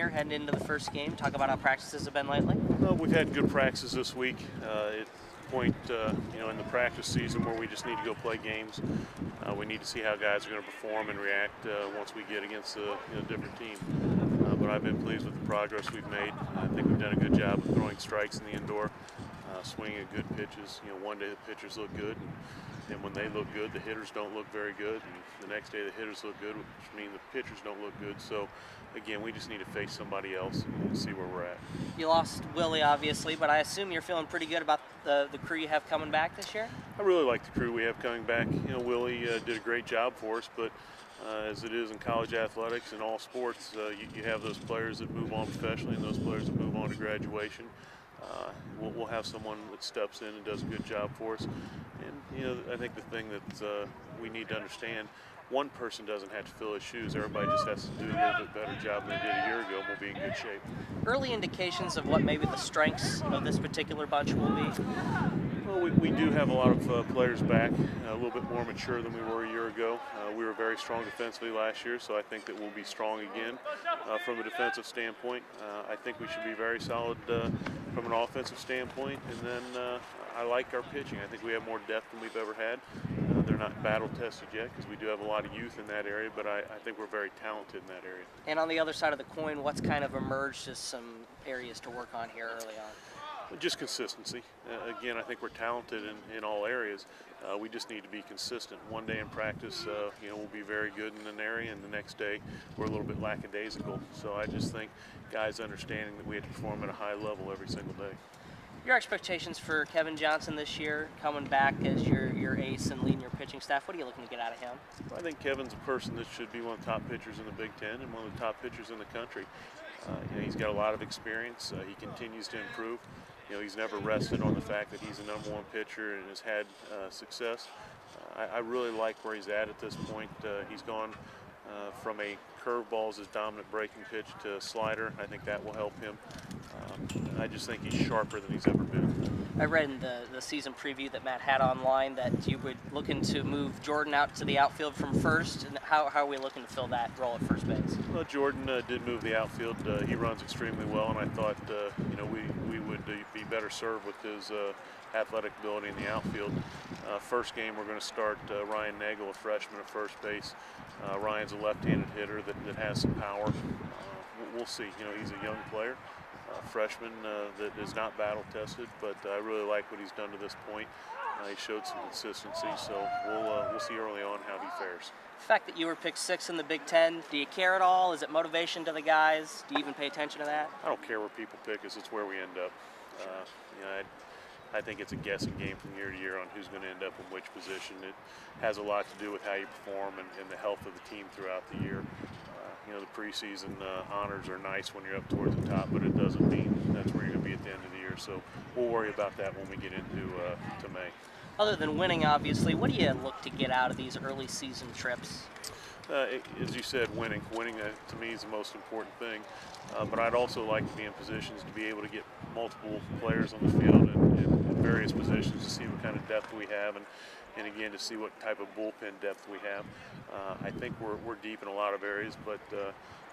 here heading into the first game. Talk about how practices have been lately. We've had good practice this week. At point, in the practice season where we just need to go play games. We need to see how guys are going to perform and react once we get against a different team. But I've been pleased with the progress we've made. I think we've done a good job of throwing strikes in the indoor, swinging at good pitches. One day the pitchers look good, and when they look good, the hitters don't look very good. And the next day the hitters look good, which means the pitchers don't look good. So again, we just need to face somebody else and see where we're at. You lost Willie, obviously, but I assume you're feeling pretty good about the crew you have coming back this year? I really like the crew we have coming back. Willie did a great job for us, but as it is in college athletics and all sports, you have those players that move on professionally and those players that move on to graduation. We'll have someone that steps in and does a good job for us. And I think the thing that we need to understand, one person doesn't have to fill his shoes. Everybody just has to do a little bit better job than they did a year ago, and we'll be in good shape. Early indications of what maybe the strengths of this particular bunch will be? Well, we do have a lot of players back, a little bit more mature than we were a year ago. We were very strong defensively last year, so I think that we'll be strong again from a defensive standpoint. I think we should be very solid from an offensive standpoint, and then I like our pitching. I think we have more depth than we've ever had. They're not battle tested yet because we do have a lot of youth in that area, but I think we're very talented in that area. And on the other side of the coin, what's kind of emerged as some areas to work on here early on? Just consistency. Again, I think we're talented in all areas. We just need to be consistent. One day in practice, we'll be very good in an area, and the next day we're a little bit lackadaisical. So I just think guys understanding that we have to perform at a high level every single day. Your expectations for Kevin Johnson this year, coming back as your ace and leading your pitching staff, what are you looking to get out of him? I think Kevin's a person that should be one of the top pitchers in the Big Ten and one of the top pitchers in the country. He's got a lot of experience. He continues to improve. He's never rested on the fact that he's a #1 pitcher and has had success. I really like where he's at this point. He's gone from a curveball as his dominant breaking pitch to a slider. I think that will help him. I just think he's sharper than he's ever been. I read in the season preview that Matt had online that you were looking to move Jordan out to the outfield from first. And how are we looking to fill that role at first base? Well, Jordan did move the outfield. He runs extremely well, and I thought we would be better served with his athletic ability in the outfield. First game, we're going to start Ryan Nagel, a freshman at first base. Ryan's a left-handed hitter that has some power. We'll see. He's a young player. Freshman that is not battle tested, but I really like what he's done to this point. He showed some consistency, so we'll see early on how he fares. The fact that you were picked 6th in the Big Ten, do you care at all? Is it motivation to the guys? Do you even pay attention to that? I don't care where people pick us, it's where we end up. I think it's a guessing game from year to year on who's going to end up in which position. It has a lot to do with how you perform and the health of the team throughout the year. The preseason honors are nice when you're up towards the top, but it doesn't mean that's where you're going to be at the end of the year. So we'll worry about that when we get into to May. Other than winning, obviously, what do you look to get out of these early season trips? As you said, winning. Winning to me is the most important thing. But I'd also like to be in positions to be able to get multiple players on the field in various positions to see what kind of depth we have, and again to see what type of bullpen depth we have. I think we're deep in a lot of areas, but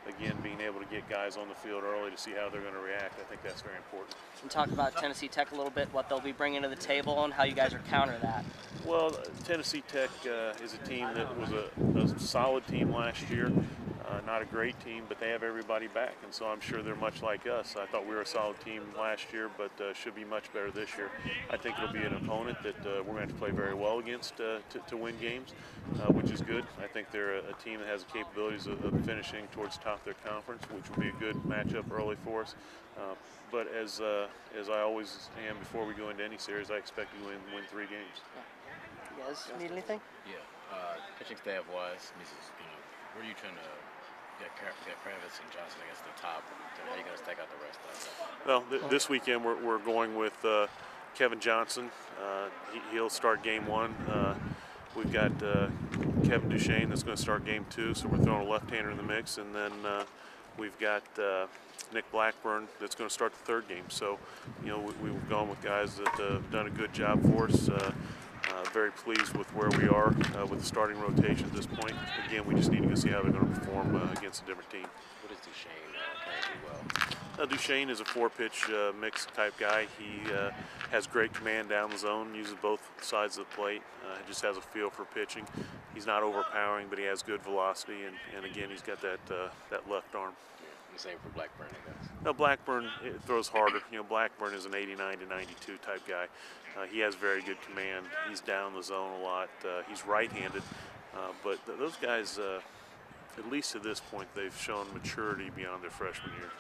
again, being able to get guys on the field early to see how they're going to react, I think that's very important. And talk about Tennessee Tech a little bit, what they'll be bringing to the table and how you guys are countering that. Well, Tennessee Tech is a team that was a solid team last year. Not a great team, but they have everybody back, and so I'm sure they're much like us. I thought we were a solid team last year, but should be much better this year. I think it'll be an opponent that we're going to have to play very well against to win games, which is good. I think they're a team that has the capabilities of finishing towards the top of their conference, which will be a good matchup early for us. But as I always am before we go into any series, I expect to win 3 games. You guys need anything? Yeah, pitching staff-wise, where are you trying to get Kravis and Johnson against the top? How are you going to stack out the rest of that? Well, this weekend we're going with Kevin Johnson. He'll start game 1. We've got Kevin Duchesne that's going to start game 2, so we're throwing a left-hander in the mix, and then we've got Nick Blackburn that's going to start the 3rd game. So, we've gone with guys that have done a good job for us. Very pleased with where we are with the starting rotation at this point. Again, we just need to go see how they're going to perform against a different team. What is Duchesne? Duchesne is a four-pitch mix type guy. He has great command down the zone, uses both sides of the plate, just has a feel for pitching. He's not overpowering, but he has good velocity, and again, he's got that left arm. Yeah, the same for Blackburn, I guess. Now, Blackburn throws harder. Blackburn is an 89 to 92 type guy. He has very good command. He's down the zone a lot. He's right-handed, but those guys, at least to this point, they've shown maturity beyond their freshman year.